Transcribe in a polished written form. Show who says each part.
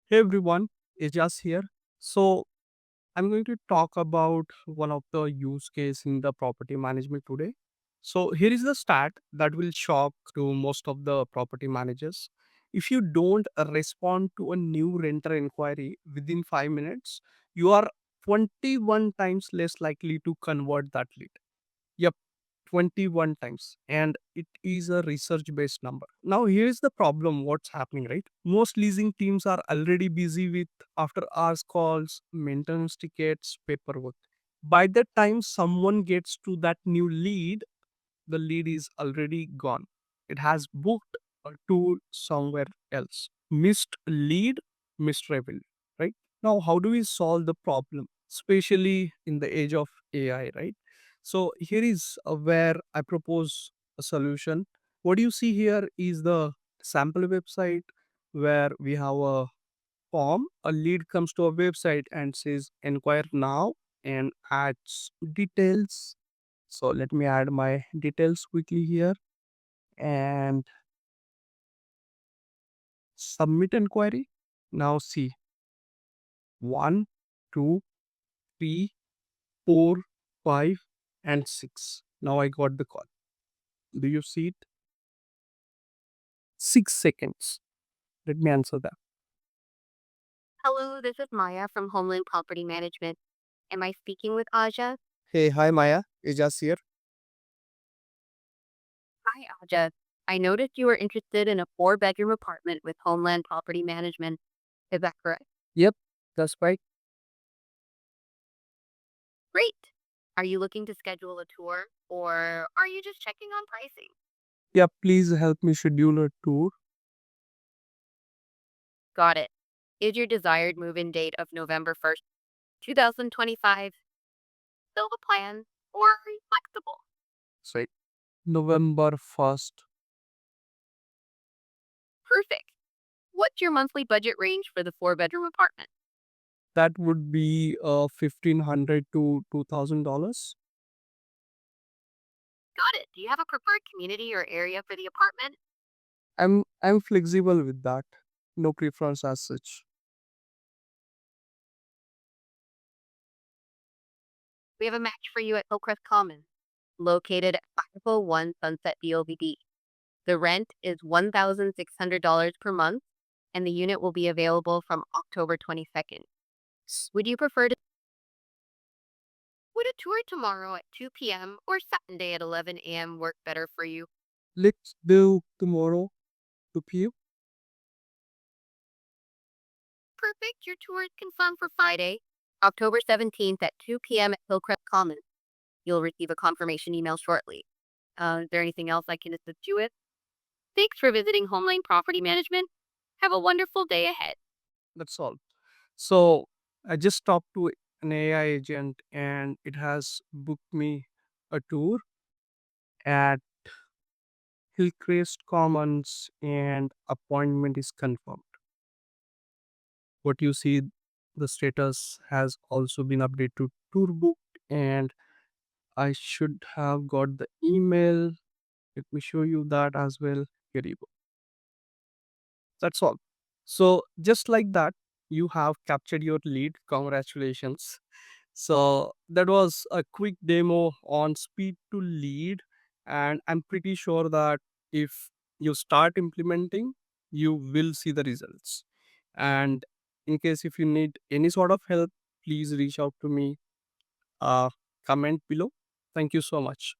Speaker 1: Hey everyone, Ijaz here. So I'm going to talk about one of the use case in the property management today. So here is the stat that will shock to most of the property managers. If you don't respond to a new renter inquiry within 5 minutes, you are 21 times less likely to convert that lead. Yep, 21 times, and it is a research based number. Now here is the problem, what's happening, right? Most leasing teams are already busy with after hours calls, maintenance tickets, paperwork. By the time someone gets to that new lead, the lead is already gone. It has booked a tour somewhere else. Missed lead, missed revenue, right? Now, how do we solve the problem, especially in the age of AI, right? So, here is where I propose a solution. What you see here is the sample website where we have a form. A lead comes to a website and says inquire now and adds details. So let me add my details quickly here and submit inquiry. Now see 1, 2, 3, 4, 5, and 6. Now I got the call. Do you see it? 6 seconds. Let me answer that.
Speaker 2: Hello, this is Maya from Homeland Property Management. Am I speaking with Aja?
Speaker 1: Hey, hi Maya. Ijaz here.
Speaker 2: Hi, Aja. I noticed you were interested in a four-bedroom apartment with Homeland Property Management. Is that correct?
Speaker 1: Yep, that's right.
Speaker 2: Great. Are you looking to schedule a tour or are you just checking on pricing?
Speaker 1: Yeah, please help me schedule a tour.
Speaker 2: Got it. Is your desired move-in date of November 1st, 2025 still the plan or are you flexible?
Speaker 1: Right. November 1st.
Speaker 2: Perfect. What's your monthly budget range for the four-bedroom apartment?
Speaker 1: That would be 1500 to $2000.
Speaker 2: Got it. Do you have a preferred community or area for the apartment?
Speaker 1: I'm flexible with that. No preference as such.
Speaker 2: We have a match for you at Hillcrest Commons, located at 501 Sunset BOVD. The rent is $1,600 per month, and the unit will be available from October 22nd. Would you prefer to would a tour tomorrow at 2 p.m. or Sunday at 11 a.m. work better for you?
Speaker 1: Let's do tomorrow 2 p.m.
Speaker 2: Perfect. Your tour is confirmed for Friday, October 17th at 2 p.m. at Hillcrest Commons. You'll receive a confirmation email shortly. Is there anything else I can assist you with? Thanks for visiting Homeland Property Management. Have a wonderful day ahead.
Speaker 1: That's all. So I just talked to an AI agent and it has booked me a tour at Hillcrest Commons and appointment is confirmed. What you see, the status has also been updated to tour booked and I should have got the email. Let me show you that as well. Here you go. That's all. So just like that, you have captured your lead. Congratulations. So that was a quick demo on speed to lead. And I'm pretty sure that if you start implementing, you will see the results. And in case if you need any sort of help, please reach out to me. Uh, Comment below. Thank you so much.